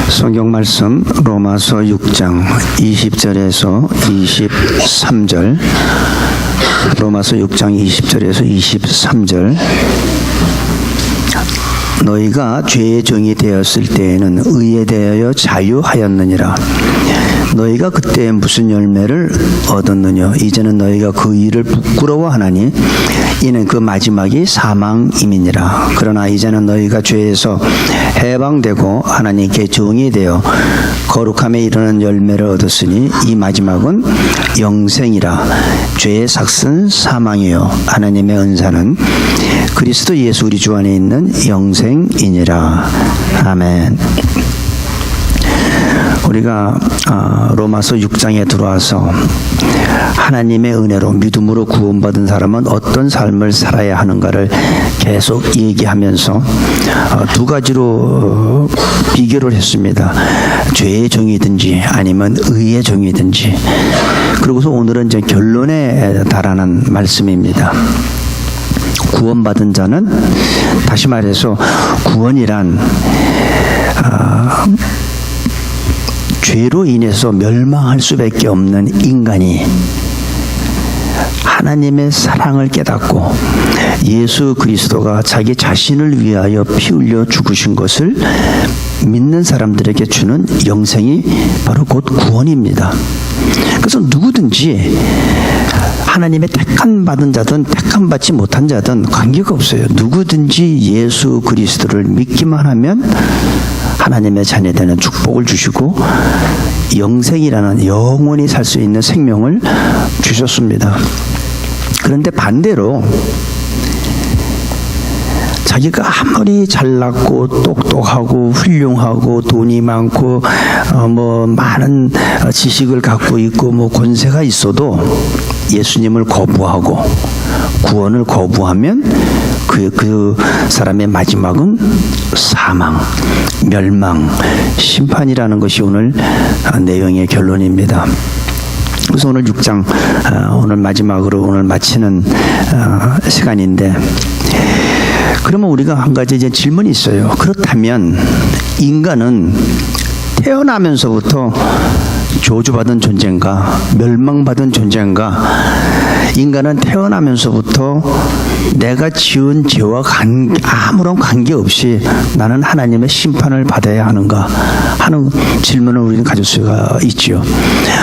성경 말씀 로마서 6장 20절에서 23절, 로마서 6장 20절에서 23절. 너희가 죄의 종이 되었을 때에는 의에 대하여 자유하였느니라. 너희가 그때 무슨 열매를 얻었느냐? 이제는 너희가 그 일을 부끄러워하나니 이는 그 마지막이 사망임이니라. 그러나 이제는 너희가 죄에서 해방되고 하나님께 종이 되어 거룩함에 이르는 열매를 얻었으니 이 마지막은 영생이라. 죄의 삭은 사망이요 하나님의 은사는 그리스도 예수 우리 주 안에 있는 영생이니라. 아멘. 우리가 로마서 6장에 들어와서 하나님의 은혜로 믿음으로 구원받은 사람은 어떤 삶을 살아야 하는가를 계속 얘기하면서 두 가지로 비교를 했습니다. 죄의 종이든지 아니면 의의 종이든지. 그리고서 오늘은 이제 결론에 달하는 말씀입니다. 구원받은 자는, 다시 말해서 구원이란 죄로 인해서 멸망할 수밖에 없는 인간이 하나님의 사랑을 깨닫고 예수 그리스도가 자기 자신을 위하여 피 흘려 죽으신 것을 믿는 사람들에게 주는 영생이 바로 곧 구원입니다. 그래서 누구든지 하나님의 택함 받은 자든 택함 받지 못한 자든 관계가 없어요. 누구든지 예수 그리스도를 믿기만 하면 하나님의 자녀되는 축복을 주시고 영생이라는 영원히 살 수 있는 생명을 주셨습니다. 그런데 반대로 자기가 아무리 잘났고 똑똑하고 훌륭하고 돈이 많고 많은 지식을 갖고 있고 권세가 있어도 예수님을 거부하고 구원을 거부하면 그 사람의 마지막은 사망, 멸망, 심판이라는 것이 오늘 내용의 결론입니다. 그래서 오늘 6장 오늘 마지막으로 오늘 마치는 시간인데, 그러면 우리가 한 가지 이제 질문이 있어요. 그렇다면 인간은 태어나면서부터 저주받은 존재인가? 멸망받은 존재인가? 인간은 태어나면서부터 내가 지은 죄와 아무런 관계없이 나는 하나님의 심판을 받아야 하는가 하는 질문을 우리는 가질 수가 있죠.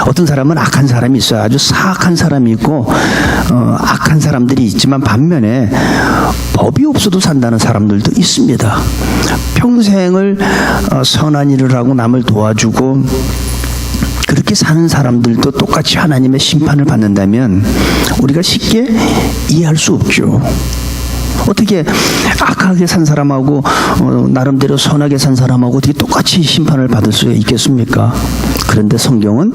어떤 사람은 악한 사람이 있어요. 아주 사악한 사람이 있고 악한 사람들이 있지만 반면에 법이 없어도 산다는 사람들도 있습니다. 평생을 선한 일을 하고 남을 도와주고 그렇게 사는 사람들도 똑같이 하나님의 심판을 받는다면 우리가 쉽게 이해할 수 없죠. 어떻게 악하게 산 사람하고 나름대로 선하게 산 사람하고 어떻게 똑같이 심판을 받을 수 있겠습니까? 그런데 성경은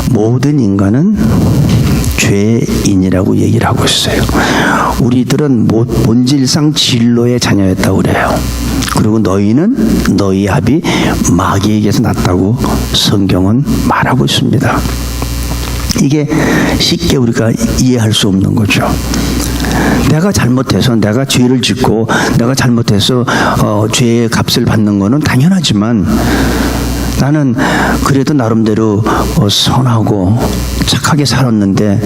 모든 인간은 죄인이라고 얘기를 하고 있어요. 우리들은 본질상 진로의 자녀였다고 그래요. 그리고 너희는 너희 합이 마귀에게서 났다고 성경은 말하고 있습니다. 이게 쉽게 우리가 이해할 수 없는 거죠. 내가 잘못해서, 내가 죄를 짓고 내가 잘못해서 죄의 값을 받는 거는 당연하지만 나는 그래도 나름대로 선하고 착하게 살았는데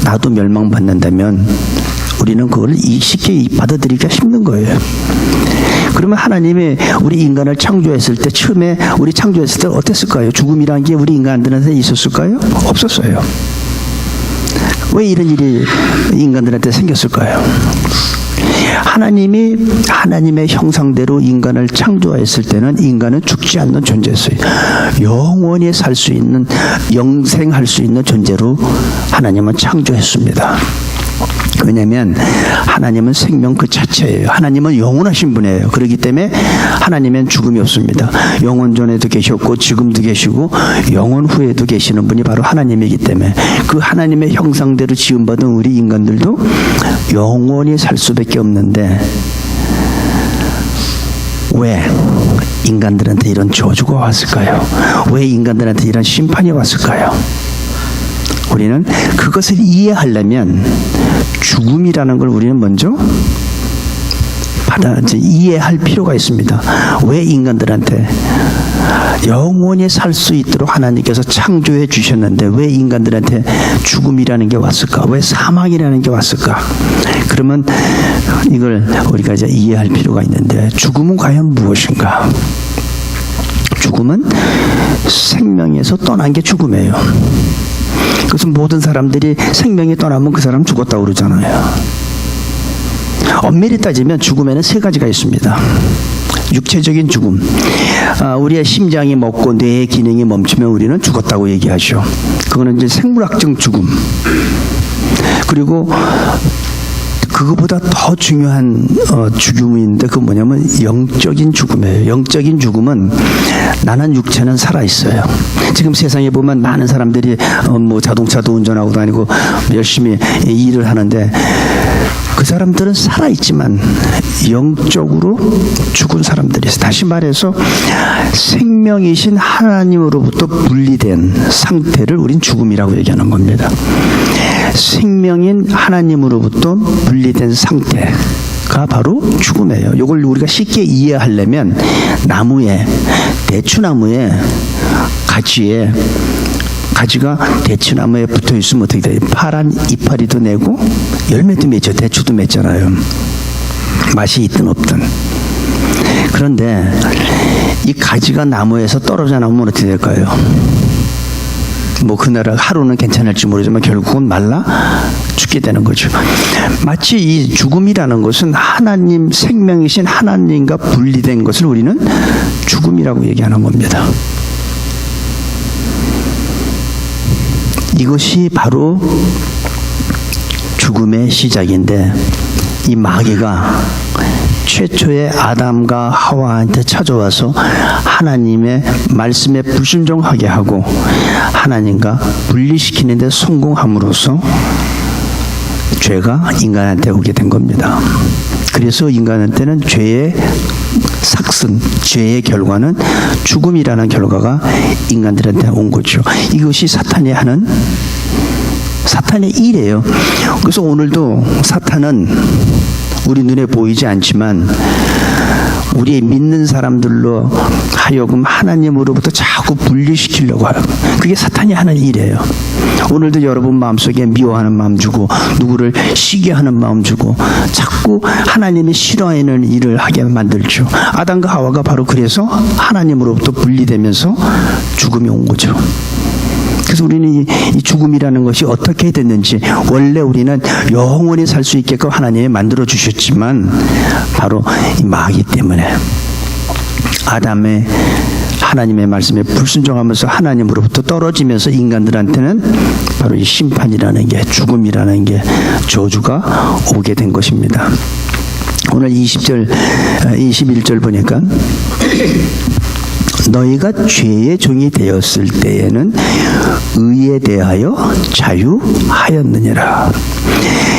나도 멸망받는다면 우리는 그걸 쉽게 받아들이기가 힘든 거예요. 그러면 하나님이 우리 인간을 창조했을 때, 처음에 우리 창조했을 때 어땠을까요? 죽음이란 게 우리 인간들한테 있었을까요? 없었어요. 왜 이런 일이 인간들한테 생겼을까요? 하나님이 하나님의 형상대로 인간을 창조했을 때는 인간은 죽지 않는 존재였어요. 영원히 살 수 있는, 영생할 수 있는 존재로 하나님은 창조했습니다. 왜냐하면 하나님은 생명 그 자체예요. 하나님은 영원하신 분이에요. 그렇기 때문에 하나님은 죽음이 없습니다. 영원 전에도 계셨고 지금도 계시고 영원 후에도 계시는 분이 바로 하나님이기 때문에 그 하나님의 형상대로 지음받은 우리 인간들도 영원히 살 수밖에 없는데, 왜 인간들한테 이런 저주가 왔을까요? 왜 인간들한테 이런 심판이 왔을까요? 우리는 그것을 이해하려면 죽음이라는 걸 우리는 먼저 이해할 필요가 있습니다. 왜 인간들한테 영원히 살 수 있도록 하나님께서 창조해 주셨는데 왜 인간들한테 죽음이라는 게 왔을까? 왜 사망이라는 게 왔을까? 그러면 이걸 우리가 이제 이해할 필요가 있는데, 죽음은 과연 무엇인가? 죽음은 생명에서 떠난 게 죽음이에요. 그래서 모든 사람들이 생명이 떠나면 그 사람 죽었다고 그러잖아요. 엄밀히 따지면 죽음에는 세 가지가 있습니다. 육체적인 죽음. 우리의 심장이 멎고 뇌의 기능이 멈추면 우리는 죽었다고 얘기하죠. 그거는 이제 생물학적 죽음. 그리고 그거보다 더 중요한 죽음이 있는데 그건 뭐냐면 영적인 죽음이에요. 영적인 죽음은 나는 육체는 살아있어요. 지금 세상에 보면 많은 사람들이 뭐 자동차도 운전하고 다니고 열심히 일을 하는데 그 사람들은 살아있지만 영적으로 죽은 사람들이 있어요. 다시 말해서 생명이신 하나님으로부터 분리된 상태를 우린 죽음이라고 얘기하는 겁니다. 생명인 하나님으로부터 분리된 상태가 바로 죽음이에요. 이걸 우리가 쉽게 이해하려면 나무에, 대추나무에 가지가 대추나무에 붙어 있으면 어떻게 돼요? 파란 이파리도 내고 열매도 맺죠. 대추도 맺잖아요. 맛이 있든 없든. 그런데 이 가지가 나무에서 떨어져 나오면 어떻게 될까요? 뭐 그날 하루는 괜찮을지 모르지만 결국은 말라 죽게 되는 거죠. 마치 이 죽음이라는 것은 하나님, 생명이신 하나님과 분리된 것을 우리는 죽음이라고 얘기하는 겁니다. 이것이 바로 죽음의 시작인데, 이 마귀가 최초의 아담과 하와한테 찾아와서 하나님의 말씀에 불순종하게 하고 하나님과 분리시키는 데 성공함으로써 죄가 인간한테 오게 된 겁니다. 그래서 인간한테는 죄의 삭슨, 죄의 결과는 죽음이라는 결과가 인간들한테 온 거죠. 이것이 사탄이 하는 사탄의 일이에요. 그래서 오늘도 사탄은 우리 눈에 보이지 않지만 우리 믿는 사람들로 하여금 하나님으로부터 자꾸 분리시키려고 하고, 그게 사탄이 하는 일이에요. 오늘도 여러분 마음속에 미워하는 마음 주고 누구를 시기하는 마음 주고 자꾸 하나님이 싫어하는 일을 하게 만들죠. 아담과 하와가 바로 그래서 하나님으로부터 분리되면서 죽음이 온 거죠. 그래서 우리는 이 죽음이라는 것이 어떻게 됐는지, 원래 우리는 영원히 살 수 있게끔 하나님이 만들어 주셨지만 바로 이 마귀 때문에 아담의 하나님의 말씀에 불순종하면서 하나님으로부터 떨어지면서 인간들한테는 바로 이 심판이라는 게, 죽음이라는 게, 저주가 오게 된 것입니다. 오늘 21절 보니까 너희가 죄의 종이 되었을 때에는 의에 대하여 자유하였느니라.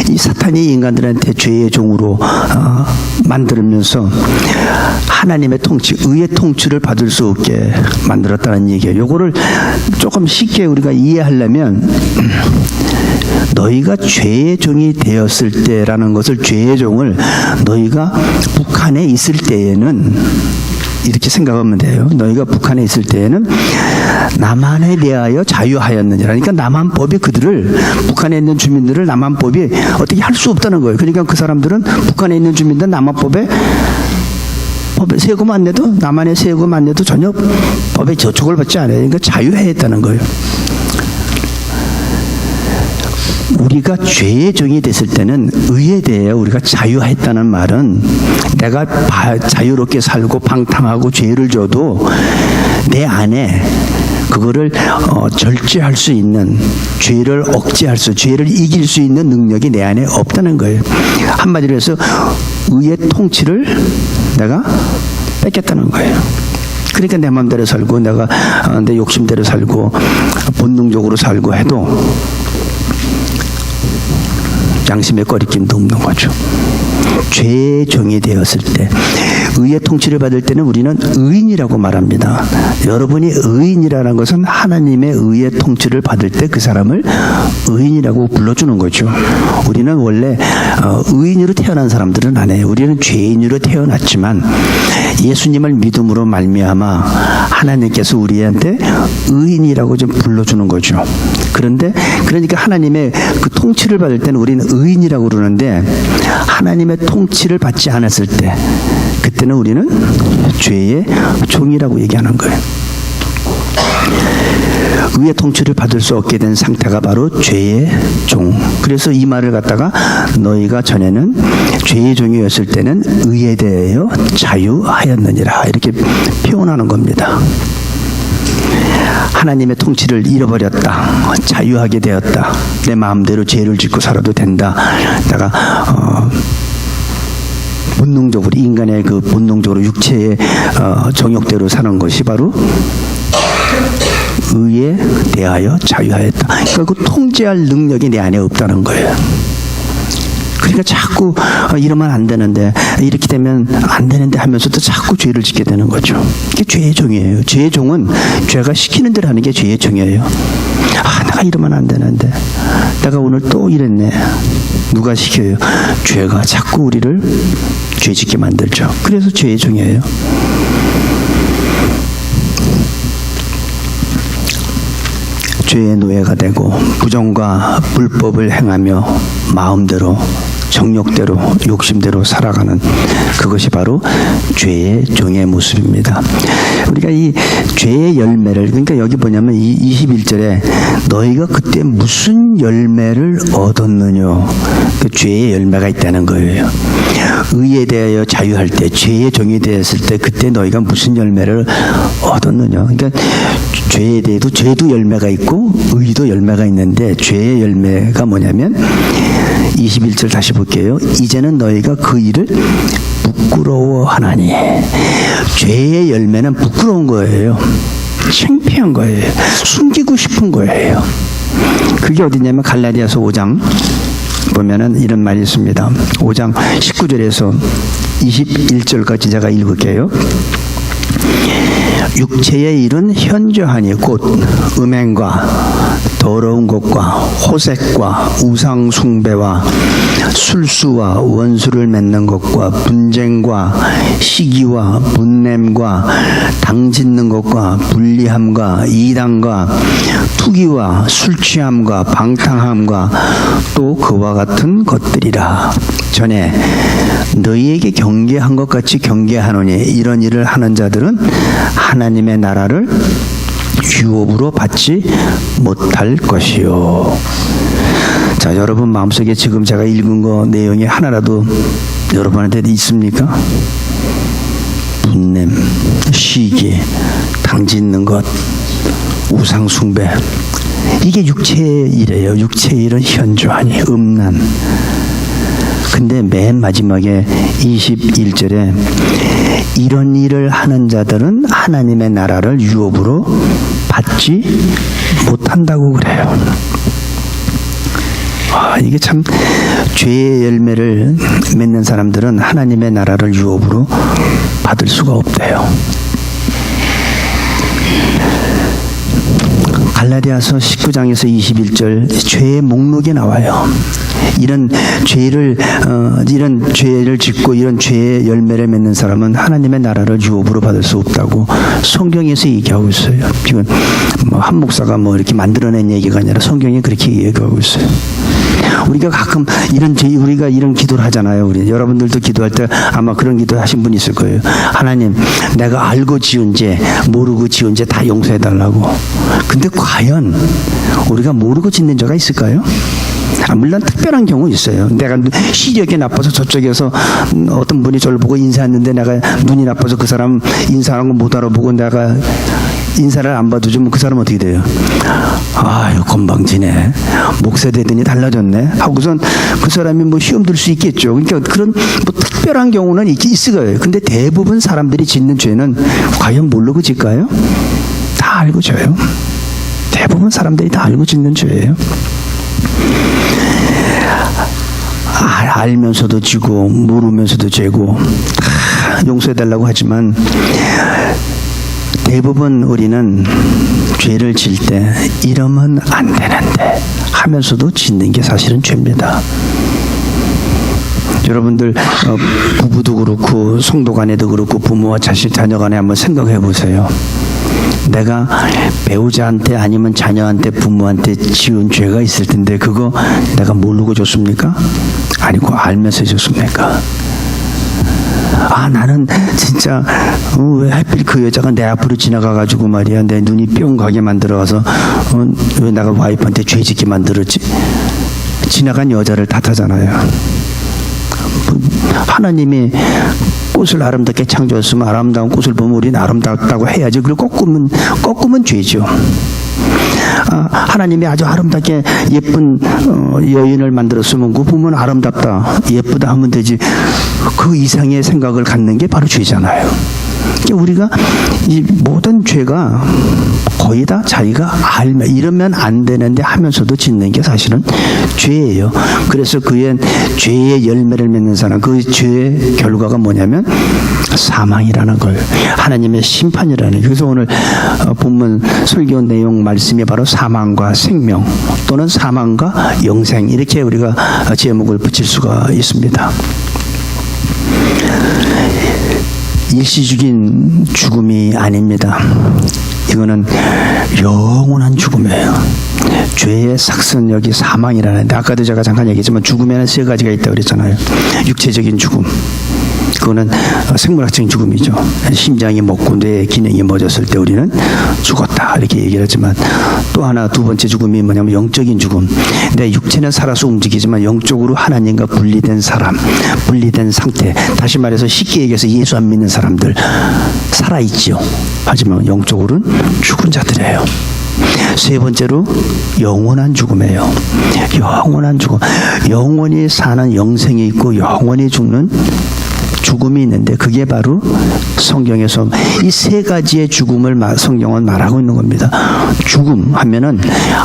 이 사탄이 인간들한테 죄의 종으로 만들면서 하나님의 통치, 의의 통치를 받을 수 없게 만들었다는 얘기예요. 요거를 조금 쉽게 우리가 이해하려면 너희가 죄의 종이 되었을 때라는 것을, 죄의 종을 너희가 북한에 있을 때에는 이렇게 생각하면 돼요. 너희가 북한에 있을 때에는 남한에 대하여 자유하였느니라. 그러니까 남한법이 그들을, 북한에 있는 주민들을 남한법이 어떻게 할 수 없다는 거예요. 그러니까 그 사람들은 북한에 있는 주민들은 남한법에 세금 안 내도, 남한에 세금 안 내도 전혀 법에 저촉을 받지 않아요. 그러니까 자유했다는 거예요. 우리가 죄의 종이 됐을 때는 의에 대해 우리가 자유했다는 말은, 내가 자유롭게 살고 방탕하고 죄를 져도 내 안에 그거를 절제할 수 있는, 죄를 억제할 수, 죄를 이길 수 있는 능력이 내 안에 없다는 거예요. 한마디로 해서 의의 통치를 내가 뺏겼다는 거예요. 그러니까 내 마음대로 살고 내가 내 욕심대로 살고 본능적으로 살고 해도 양심의 꺼리낌도 없는 거죠. 죄의 종이 되었을 때, 의의 통치를 받을 때는 우리는 의인이라고 말합니다. 여러분이 의인이라는 것은 하나님의 의의 통치를 받을 때 그 사람을 의인이라고 불러주는 거죠. 우리는 원래 의인으로 태어난 사람들은 아니에요. 우리는 죄인으로 태어났지만 예수님을 믿음으로 말미암아 하나님께서 우리한테 의인이라고 좀 불러주는 거죠. 그러니까 하나님의 그 통치를 받을 때는 우리는 의인이라고 그러는데, 하나님의 통치를 받지 않았을 때 그때는 우리는 죄의 종이라고 얘기하는 거예요. 의의 통치를 받을 수 없게 된 상태가 바로 죄의 종. 그래서 이 말을 갖다가 너희가 전에는 죄의 종이었을 때는 의에 대하여 자유하였느니라 이렇게 표현하는 겁니다. 하나님의 통치를 잃어버렸다. 자유하게 되었다. 내 마음대로 죄를 짓고 살아도 된다. 내가 본능적으로, 인간의 그 본능적으로 육체의 정욕대로 사는 것이 바로 의에 대하여 자유하였다. 그러니까 그 통제할 능력이 내 안에 없다는 거예요. 그러니까 자꾸 이러면 안 되는데, 이렇게 되면 안 되는데 하면서도 자꾸 죄를 짓게 되는 거죠. 이게 죄의 종이에요. 죄의 종은 죄가 시키는 대로 하는 게 죄의 종이에요. 내가 이러면 안 되는데, 내가 오늘 또 이랬네. 누가 시켜요? 죄가 자꾸 우리를 죄 짓게 만들죠. 그래서 죄의 종이에요. 죄의 노예가 되고 부정과 불법을 행하며 마음대로, 정욕대로, 욕심대로 살아가는 그것이 바로 죄의 종의 모습입니다. 우리가 이 죄의 열매를, 그러니까 여기 뭐냐면 이 21절에 너희가 그때 무슨 열매를 얻었느냐, 그 죄의 열매가 있다는 거예요. 의에 대하여 자유할 때, 죄의 종이 되었을 때 그때 너희가 무슨 열매를 얻었느냐. 그러니까 죄에 대해도 죄도 열매가 있고 의도 열매가 있는데, 죄의 열매가 뭐냐면 21절 다시 볼게요. 이제는 너희가 그 일을 부끄러워하나니. 죄의 열매는 부끄러운 거예요. 창피한 거예요. 숨기고 싶은 거예요. 그게 어디냐면 갈라디아서 5장 보면은 이런 말이 있습니다. 5장 19절에서 21절까지 제가 읽을게요. 육체의 일은 현저하니 곧 음행과 더러운 것과 호색과 우상 숭배와 술수와 원수를 맺는 것과 분쟁과 시기와 분냄과 당짓는 것과 불리함과 이단과 투기와 술취함과 방탕함과 또 그와 같은 것들이라. 전에 너희에게 경계한 것 같이 경계하노니 이런 일을 하는 자들은 하나님의 나라를 유업으로 받지 못할 것이요. 자, 여러분 마음속에 지금 제가 읽은 거 내용이 하나라도 여러분한테 있습니까? 분냄, 시기, 당짓는 것, 우상 숭배, 이게 육체의 일이에요. 육체의 일은 현저하니 음란. 근데 맨 마지막에 21절에 이런 일을 하는 자들은 하나님의 나라를 유업으로 받지 못한다고 그래요. 이게 참, 죄의 열매를 맺는 사람들은 하나님의 나라를 유업으로 받을 수가 없대요. 갈라디아서 19장에서 21절 죄의 목록에 나와요. 이런 죄를 짓고 이런 죄의 열매를 맺는 사람은 하나님의 나라를 유업으로 받을 수 없다고 성경에서 얘기하고 있어요. 지금 한 목사가 이렇게 만들어낸 얘기가 아니라 성경이 그렇게 얘기하고 있어요. 우리가 가끔 우리가 이런 기도를 하잖아요. 우리 여러분들도 기도할 때 아마 그런 기도 하신 분이 있을 거예요. 하나님, 내가 알고 지은 죄, 모르고 지은 죄 다 용서해 달라고. 근데 과연 우리가 모르고 짓는 죄가 있을까요? 물론 특별한 경우 있어요. 내가 시력이 나빠서 저쪽에서 어떤 분이 저를 보고 인사했는데 내가 눈이 나빠서 그 사람 인사하는 거 못 알아보고 내가 인사를 안 받아주면 그 사람 어떻게 돼요? 아유, 건방지네. 목사 되더니 달라졌네. 하고선 그 사람이 시험 들 수 있겠죠. 그러니까 그런 특별한 경우는 있을 거예요. 근데 대부분 사람들이 짓는 죄는 과연 모르고 짓까요? 다 알고 져요. 대부분 사람들이 다 알고 짓는 죄예요. 알면서도 지고 모르면서도 죄고 다 용서해달라고 하지만 대부분 우리는 죄를 질 때 이러면 안 되는데 하면서도 짓는 게 사실은 죄입니다. 여러분들 부부도 그렇고 성도 간에도 그렇고 부모와 자녀 간에 한번 생각해 보세요. 내가 배우자한테 아니면 자녀한테 부모한테 지은 죄가 있을 텐데 그거 내가 모르고 줬습니까? 아니고 알면서 줬습니까? 나는 진짜 왜 하필 그 여자가 내 앞으로 지나가가지고 말이야 내 눈이 뿅 가게 만들어가서 왜 내가 와이프한테 죄 짓게 만들었지? 지나간 여자를 탓하잖아요. 하나님이 꽃을 아름답게 창조했으면 아름다운 꽃을 보면 우리는 아름답다고 해야지. 그리고 꺾으면 죄죠. 하나님이 아주 아름답게 예쁜 여인을 만들었으면 그 보면 아름답다 예쁘다 하면 되지. 그 이상의 생각을 갖는 게 바로 죄잖아요. 우리가 이 모든 죄가 거의 다 자기가 알면 이러면 안 되는데 하면서도 짓는 게 사실은 죄예요. 그래서 그의 죄의 열매를 맺는 사람, 그 죄의 결과가 뭐냐면 사망이라는 거예요. 하나님의 심판이라는 거예요. 그래서 오늘 본문 설교 내용 말씀이 바로 사망과 생명 또는 사망과 영생 이렇게 우리가 제목을 붙일 수가 있습니다. 일시적인 죽음이 아닙니다. 이거는 영원한 죽음이에요. 죄의 삭선력이 사망이라는데 아까도 제가 잠깐 얘기했지만 죽음에는 세 가지가 있다고 그랬잖아요. 육체적인 죽음, 그거는 생물학적인 죽음이죠. 심장이 멎고 뇌의 기능이 멎었을 때 우리는 죽었다 이렇게 얘기를 하지만 또 하나 두 번째 죽음이 뭐냐면 영적인 죽음. 내 육체는 살아서 움직이지만 영적으로 하나님과 분리된 사람, 분리된 상태. 다시 말해서 쉽게 얘기해서 예수 안 믿는 사람들 살아있지요. 하지만 영적으로는 죽은 자들이에요. 세 번째로 영원한 죽음이에요. 영원한 죽음. 영원히 사는 영생이 있고 영원히 죽는 죽음이 있는데 그게 바로 성경에서 이 세 가지의 죽음을 성경은 말하고 있는 겁니다. 죽음 하면은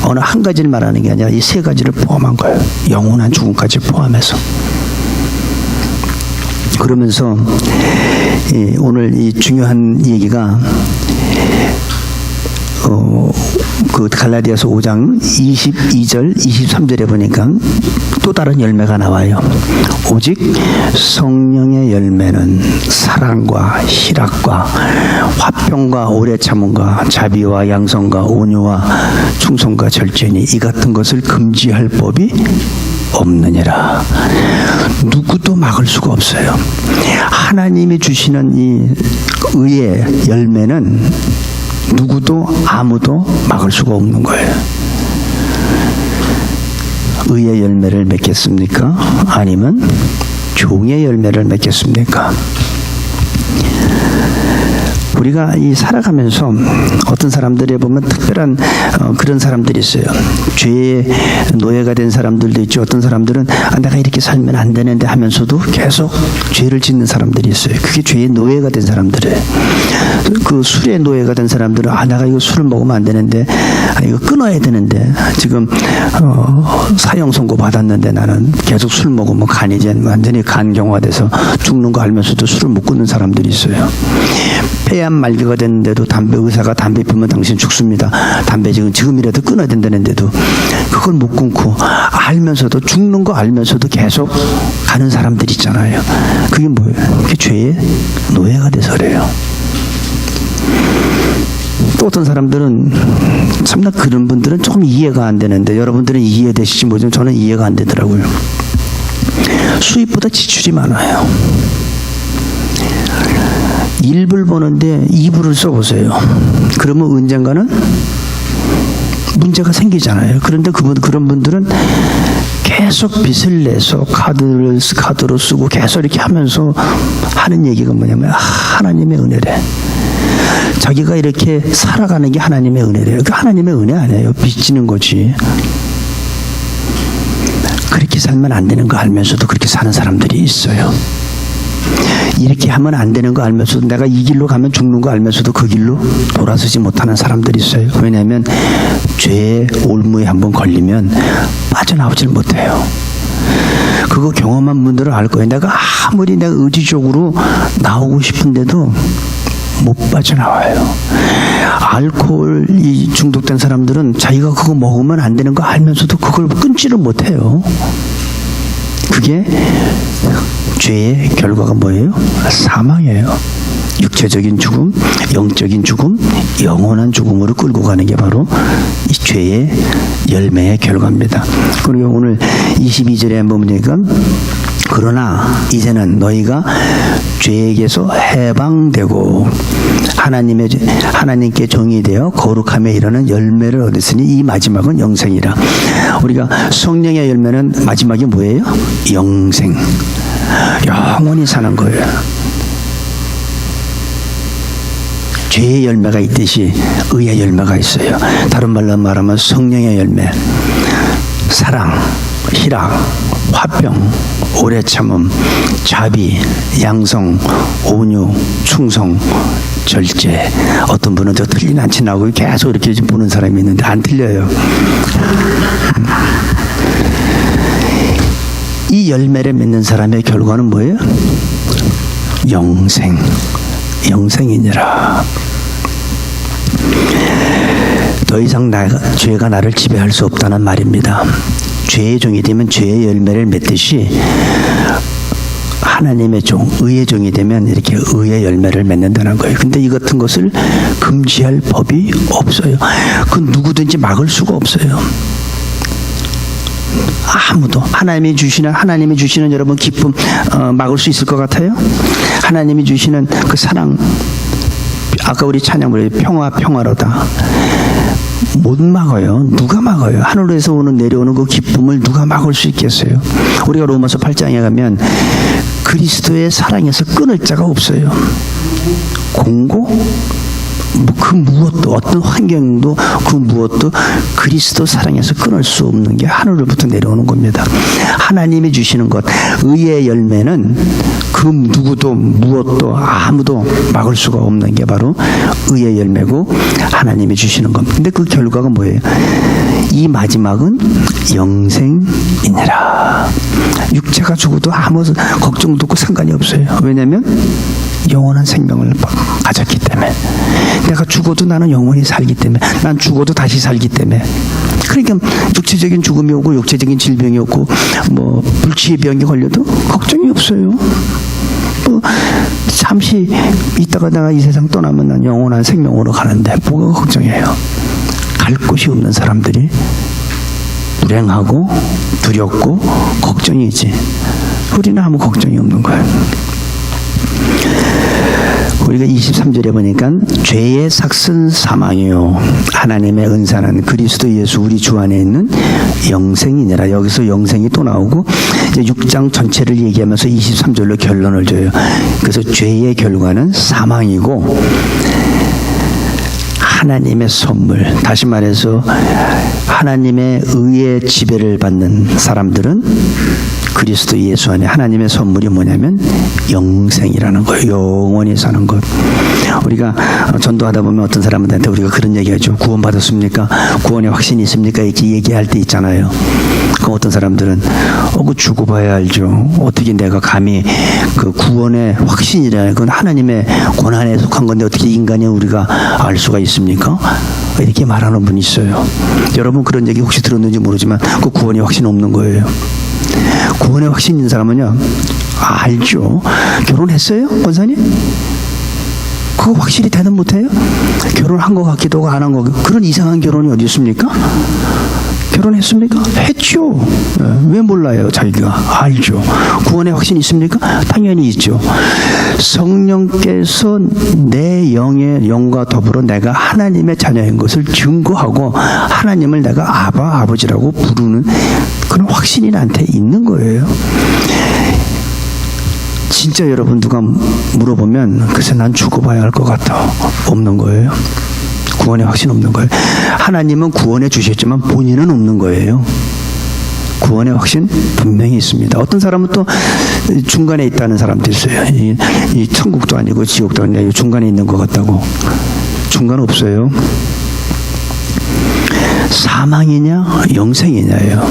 어느 한 가지를 말하는 게 아니라 이 세 가지를 포함한 거예요. 영원한 죽음까지 포함해서. 그러면서 오늘 이 중요한 얘기가 그 갈라디아서 5장 22절 23절에 보니까 또 다른 열매가 나와요. 오직 성령의 열매는 사랑과 희락과 화평과 오래 참음과 자비와 양선과 온유와 충성과 절제니 이 같은 것을 금지할 법이 없느니라. 누구도 막을 수가 없어요. 하나님이 주시는 이 의의 열매는 누구도 아무도 막을 수가 없는 거예요. 의의 열매를 맺겠습니까? 아니면 종의 열매를 맺겠습니까? 우리가 이 살아가면서 어떤 사람들에 보면 특별한 그런 사람들이 있어요. 죄의 노예가 된 사람들도 있죠. 어떤 사람들은 내가 이렇게 살면 안 되는데 하면서도 계속 죄를 짓는 사람들이 있어요. 그게 죄의 노예가 된 사람들이에요. 그 술의 노예가 된 사람들은 내가 이거 술을 먹으면 안 되는데 이거 끊어야 되는데 지금 사형 선고 받았는데 나는 계속 술 먹으면 간이 이제 완전히 간경화돼서 죽는 거 알면서도 술을 못 끊는 사람들이 있어요. 폐암 말기가 됐는데도 의사가 담배 피우면 당신 죽습니다. 담배 지금이라도 끊어야 된다는데도 그걸 못 끊고 알면서도 죽는 거 알면서도 계속 가는 사람들 있잖아요. 그게 뭐예요? 그게 죄의 노예가 돼서 그래요. 또 어떤 사람들은 참나 그런 분들은 조금 이해가 안 되는데 여러분들은 이해되실지 모르지만 저는 이해가 안 되더라고요. 수입보다 지출이 많아요. 1불 버는데 2불을 써보세요. 그러면 언젠가는 문제가 생기잖아요. 그런데 그런 분들은 계속 빚을 내서 카드로 쓰고 계속 이렇게 하면서 하는 얘기가 뭐냐면 하나님의 은혜래. 자기가 이렇게 살아가는 게 하나님의 은혜래요. 그 하나님의 은혜 아니에요. 빚지는 거지. 그렇게 살면 안 되는 거 알면서도 그렇게 사는 사람들이 있어요. 이렇게 하면 안 되는 거 알면서도, 내가 이 길로 가면 죽는 거 알면서도 그 길로 돌아서지 못하는 사람들이 있어요. 왜냐하면 죄의 올무에 한번 걸리면 빠져나오질 못해요. 그거 경험한 분들은 알 거예요. 내가 아무리 내가 의지적으로 나오고 싶은데도 못 빠져나와요. 알코올이 중독된 사람들은 자기가 그거 먹으면 안 되는 거 알면서도 그걸 끊지를 못해요. 그게 죄의 결과가 뭐예요? 사망이에요. 육체적인 죽음, 영적인 죽음, 영원한 죽음으로 끌고 가는 게 바로 이 죄의 열매의 결과입니다. 그리고 오늘 22절에 한번 보니까, 그러나 이제는 너희가 죄에게서 해방되고 하나님께 종이 되어 거룩함에 이르는 열매를 얻으시니 이 마지막은 영생이라. 우리가 성령의 열매는 마지막이 뭐예요? 영생. 영원히 사는 거예요. 죄의 열매가 있듯이 의의 열매가 있어요. 다른 말로 말하면 성령의 열매, 사랑, 희락, 화평, 오래 참음, 자비, 양성, 온유, 충성, 절제. 어떤 분은 저 틀린 안 친하고 계속 이렇게 보는 사람이 있는데 안 틀려요. 이 열매를 맺는 사람의 결과는 뭐예요? 영생. 영생이니라. 더 이상 죄가 나를 지배할 수 없다는 말입니다. 죄의 종이 되면 죄의 열매를 맺듯이 하나님의 종, 의의 종이 되면 이렇게 의의 열매를 맺는다는 거예요. 근데 이 같은 것을 금지할 법이 없어요. 그건 누구든지 막을 수가 없어요. 아무도. 하나님이 주시는 여러분 기쁨 막을 수 있을 것 같아요? 하나님이 주시는 그 사랑, 아까 우리 찬양으로 평화로다. 못 막아요. 누가 막아요? 하늘에서 내려오는 그 기쁨을 누가 막을 수 있겠어요? 우리가 로마서 8장에 가면 그리스도의 사랑에서 끊을 자가 없어요. 공고? 그 무엇도, 어떤 환경도 그 무엇도 그리스도 사랑에서 끊을 수 없는 게 하늘로부터 내려오는 겁니다. 하나님이 주시는 것, 의의 열매는 그 누구도 무엇도 아무도 막을 수가 없는 게 바로 의의 열매고 하나님이 주시는 겁니다. 근데 그 결과가 뭐예요? 이 마지막은 영생이니라. 육체가 죽어도 아무 걱정도 없고 상관이 없어요. 왜냐하면 영원한 생명을 가졌기 때문에. 내가 죽어도 나는 영원히 살기 때문에. 난 죽어도 다시 살기 때문에. 그러니까 육체적인 죽음이 오고 육체적인 질병이 오고 뭐 불치의 병이 걸려도 걱정이 없어요. 뭐 잠시 있다가 내가 이 세상 떠나면 난 영원한 생명으로 가는데 뭐가 걱정이에요? 갈 곳이 없는 사람들이 불행하고 두렵고 걱정이지. 우리는 아무 걱정이 없는 거예요. 우리가 23절에 보니까 죄의 삭은 사망이요 하나님의 은사는 그리스도 예수 우리 주 안에 있는 영생이니라. 여기서 영생이 또 나오고 이제 6장 전체를 얘기하면서 23절로 결론을 줘요. 그래서 죄의 결과는 사망이고 하나님의 선물, 다시 말해서 하나님의 의의 지배를 받는 사람들은 그리스도 예수 안에 하나님의 선물이 뭐냐면 영생이라는 거예요. 영원히 사는 것. 우리가 전도하다 보면 어떤 사람들한테 우리가 그런 얘기하죠. 구원받았습니까? 구원의 확신이 있습니까? 이렇게 얘기할 때 있잖아요. 그럼 어떤 사람들은 그 죽어봐야 알죠. 어떻게 내가 감히 그 구원의 확신이라는 건 하나님의 권한에 속한 건데 어떻게 인간이 우리가 알 수가 있습니까? 이렇게 말하는 분이 있어요. 여러분 그런 얘기 혹시 들었는지 모르지만 그 구원의 확신 없는 거예요. 구원의 확신 있는 사람은요, 알죠. 결혼했어요, 권사님? 그거 확실히 대답 못해요? 결혼한 것 같기도 하고 안 한 거, 그런 이상한 결혼이 어디 있습니까? 결혼했습니까? 했죠. 왜 몰라요, 자기가? 알죠. 구원의 확신이 있습니까? 당연히 있죠. 성령께서 내 영과 더불어 내가 하나님의 자녀인 것을 증거하고 하나님을 내가 아버지라고 부르는 그런 확신이 나한테 있는 거예요. 진짜 여러분 누가 물어보면 글쎄 난 죽어봐야 할 것 같아. 없는 거예요. 구원의 확신 없는 거예요. 하나님은 구원해 주셨지만 본인은 없는 거예요. 구원의 확신 분명히 있습니다. 어떤 사람은 또 중간에 있다는 사람도 있어요. 이 천국도 아니고 지옥도 아니고 중간에 있는 것 같다고. 중간 없어요. 사망이냐 영생이냐예요.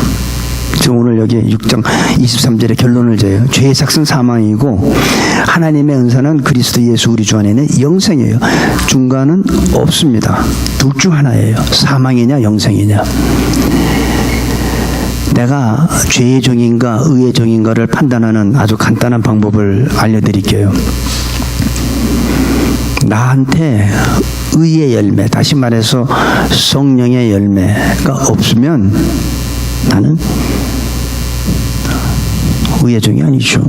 지금 오늘 여기 6장 23절에 결론을 줘요. 죄의 삭은 사망이고 하나님의 은사는 그리스도 예수 우리 주 안에는 영생이에요. 중간은 없습니다. 둘 중 하나예요. 사망이냐 영생이냐. 내가 죄의 종인가 의의 종인가를 판단하는 아주 간단한 방법을 알려드릴게요. 나한테 의의 열매, 다시 말해서 성령의 열매가 없으면 나는 의의 종이 아니죠.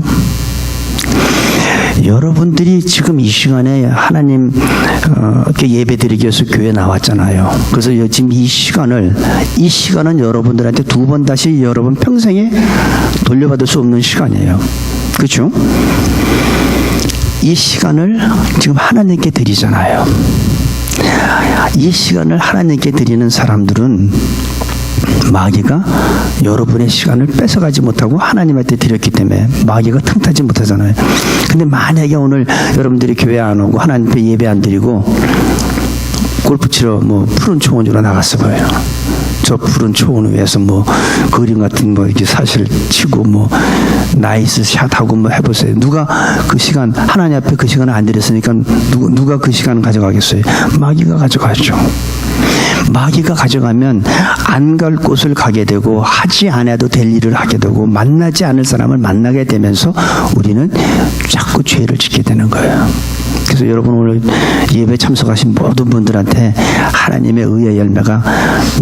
여러분들이 지금 이 시간에 하나님 예배드리기 위해서 교회 나왔잖아요. 그래서 지금 이 시간은 여러분들한테 두 번 다시 여러분 평생에 돌려받을 수 없는 시간이에요. 그렇죠? 이 시간을 지금 하나님께 드리잖아요. 이 시간을 하나님께 드리는 사람들은 마귀가 여러분의 시간을 뺏어가지 못하고 하나님한테 드렸기 때문에 마귀가 틈타지 못하잖아요. 근데 만약에 오늘 여러분들이 교회 안 오고 하나님 앞에 예배 안 드리고 골프 치러 푸른 초원으로 나갔어 봐요. 저 푸른 초원 위에서 그림 같은 이렇게 사실 치고 나이스 샷하고 해보세요. 누가 그 시간 하나님 앞에 그 시간을 안 드렸으니까 누가 그 시간을 가져가겠어요? 마귀가 가져가죠. 마귀가 가져가면 안 갈 곳을 가게 되고 하지 않아도 될 일을 하게 되고 만나지 않을 사람을 만나게 되면서 우리는 자꾸 죄를 짓게 되는 거예요. 그래서 여러분 오늘 예배 참석하신 모든 분들한테 하나님의 의의 열매가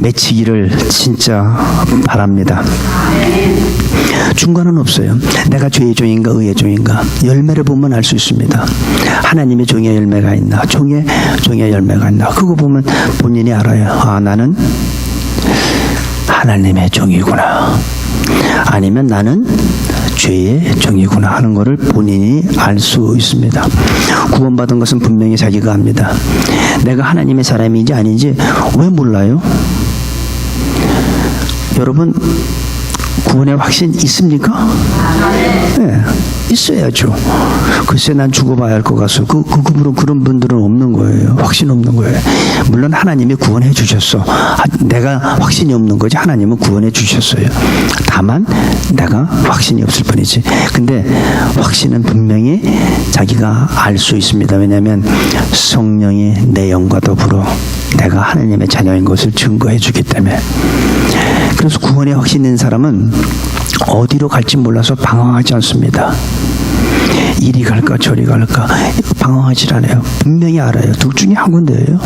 맺히기를 진짜 바랍니다. 중간은 없어요. 내가 죄의 종인가 의의 종인가 열매를 보면 알 수 있습니다. 하나님의 종의 열매가 있나 종의 열매가 있나 그거 보면 본인이 알아요. 아, 나는 하나님의 종이구나. 아니면 나는 죄의 종이구나 하는 것을 본인이 알 수 있습니다. 구원받은 것은 분명히 자기가 압니다. 내가 하나님의 사람인지 아닌지 왜 몰라요? 여러분 구원의 확신 있습니까? 네, 있어야죠. 글쎄 난 죽어봐야 할 것 같소. 그런 분들은 없는 거예요. 확신 없는 거예요. 물론 하나님이 구원해 주셨어. 내가 확신이 없는 거지 하나님은 구원해 주셨어요. 다만 내가 확신이 없을 뿐이지. 근데 확신은 분명히 자기가 알 수 있습니다. 왜냐하면 성령이 내 영과 더불어 내가 하나님의 자녀인 것을 증거해 주기 때문에. 그래서 구원의 확신 있는 사람은 어디로 갈지 몰라서 방황하지 않습니다. 이리 갈까 저리 갈까 방황하지 않아요. 분명히 알아요. 둘 중에 한 군데예요.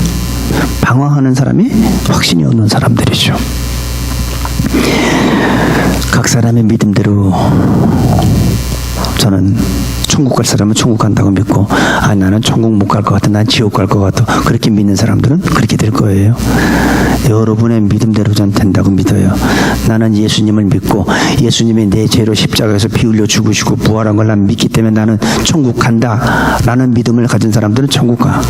방황하는 사람이 확신이 없는 사람들이죠. 각 사람의 믿음대로 저는 천국 갈 사람은 천국 간다고 믿고 나는 천국 못 갈 것 같아 난 지옥 갈 것 같아 그렇게 믿는 사람들은 그렇게 될 거예요. 여러분의 믿음대로 전 된다고 믿어요. 나는 예수님을 믿고 예수님이 내 죄로 십자가에서 피 흘려 죽으시고 부활한 걸 난 믿기 때문에 나는 천국 간다 라는 믿음을 가진 사람들은 천국 가.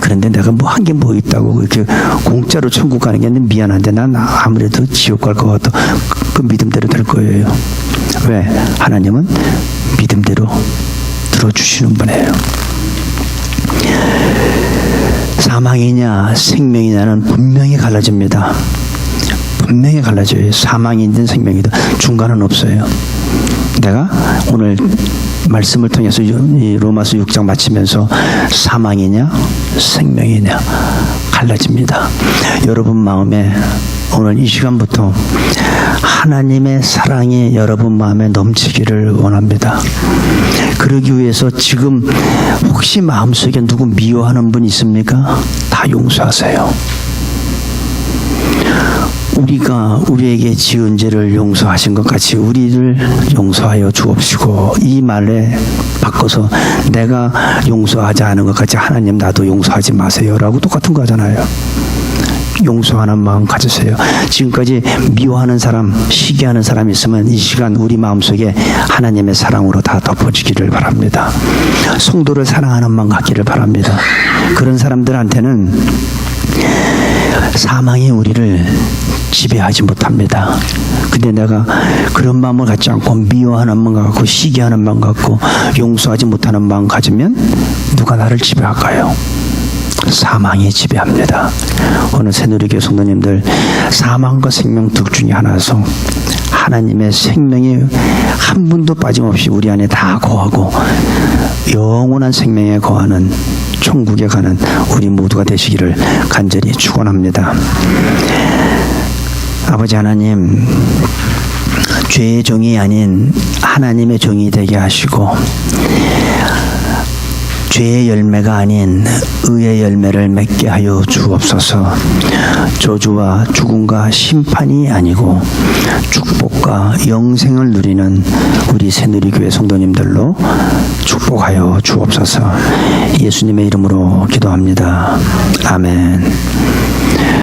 그런데 내가 한 게 있다고 이렇게 공짜로 천국 가는 게 미안한데 난 아무래도 지옥 갈 것 같아. 그 믿음대로 될 거예요. 왜? 하나님은 믿음대로 들어주시는 분이에요. 사망이냐 생명이냐는 분명히 갈라집니다. 분명히 갈라져요. 사망이든 생명이든 중간은 없어요. 내가 오늘 말씀을 통해서 이 로마서 6장 마치면서 사망이냐 생명이냐 갈라집니다. 여러분 마음에 오늘 이 시간부터 하나님의 사랑이 여러분 마음에 넘치기를 원합니다. 그러기 위해서 지금 혹시 마음속에 누구 미워하는 분 있습니까? 다 용서하세요. 우리가 우리에게 지은 죄를 용서하신 것 같이 우리를 용서하여 주옵시고 이 말에 바꿔서 내가 용서하지 않은 것 같이 하나님 나도 용서하지 마세요 라고 똑같은 거잖아요. 용서하는 마음 가지세요. 지금까지 미워하는 사람, 시기하는 사람이 있으면 이 시간 우리 마음속에 하나님의 사랑으로 다 덮어지기를 바랍니다. 성도를 사랑하는 마음 갖기를 바랍니다. 그런 사람들한테는 사망이 우리를 지배하지 못합니다. 근데 내가 그런 마음을 갖지 않고 미워하는 마음 갖고 시기하는 마음 갖고 용서하지 못하는 마음 가지면 누가 나를 지배할까요? 사망이 지배합니다. 오늘 새누리교회 성도님들, 사망과 생명 둘 중에 하나서 하나님의 생명이 한 분도 빠짐없이 우리 안에 다 거하고 영원한 생명에 거하는 천국에 가는 우리 모두가 되시기를 간절히 축원합니다. 아버지 하나님, 죄의 종이 아닌 하나님의 종이 되게 하시고 죄의 열매가 아닌 의의 열매를 맺게 하여 주옵소서. 저주와 죽음과 심판이 아니고 축복과 영생을 누리는 우리 새누리교회 성도님들로 축복하여 주옵소서. 예수님의 이름으로 기도합니다. 아멘.